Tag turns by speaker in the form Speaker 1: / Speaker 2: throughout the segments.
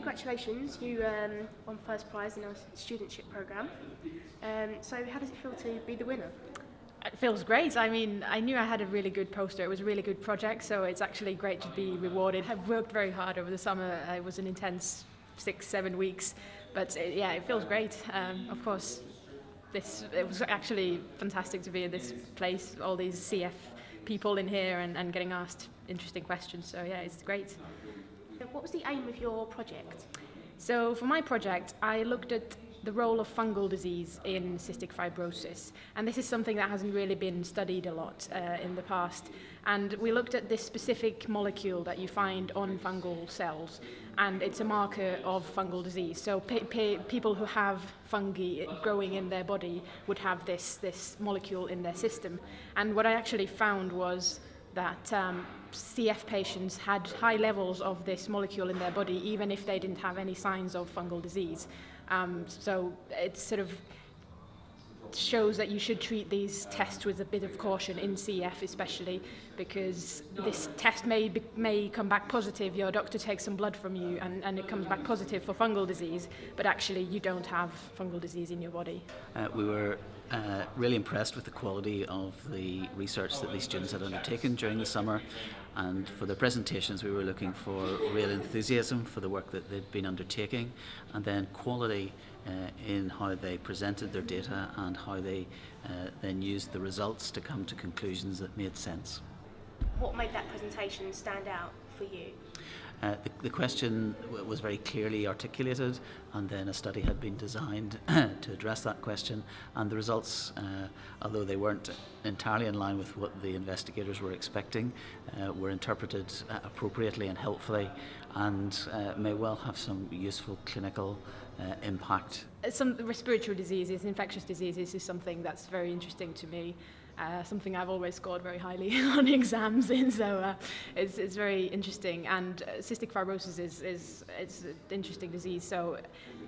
Speaker 1: congratulations, you won first prize in our studentship programme. So how does it feel to be the winner?
Speaker 2: It feels great. I mean, I knew I had a really good poster. It was a really good project, so it's actually great to be rewarded. I've worked very hard over the summer. It was an intense 6-7 weeks, but yeah, it feels great. Of course, it was actually fantastic to be in this place, all these CF people in here and getting asked interesting questions, so yeah, it's great.
Speaker 1: What was the aim of your project?
Speaker 2: So for my project, I looked at the role of fungal disease in cystic fibrosis, and this is something that hasn't really been studied a lot in the past. And we looked at this specific molecule that you find on fungal cells, and it's a marker of fungal disease. So people who have fungi growing in their body would have this molecule in their system. And what I actually found was that CF patients had high levels of this molecule in their body, even if they didn't have any signs of fungal disease. So it sort of shows that you should treat these tests with a bit of caution in CF, especially because this test may come back positive. Your doctor takes some blood from you and it comes back positive for fungal disease, but actually you don't have fungal disease in your body.
Speaker 3: We were really impressed with the quality of the research that these students had undertaken during the summer, and for their presentations we were looking for real enthusiasm for the work that they'd been undertaking, and then quality in how they presented their data and how they then used the results to come to conclusions that made sense.
Speaker 1: What made that presentation stand out for you?
Speaker 3: The question was very clearly articulated, and then a study had been designed to address that question, and the results, although they weren't entirely in line with what the investigators were expecting, were interpreted appropriately and helpfully, and may well have some useful clinical impact.
Speaker 2: Some respiratory diseases, infectious diseases is something that's very interesting to me. Something I've always scored very highly on exams in, so it's very interesting. And cystic fibrosis is an interesting disease, so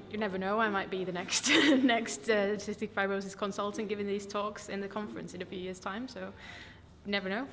Speaker 2: you never know, I might be the next cystic fibrosis consultant giving these talks in the conference in a few years' time, so you never know.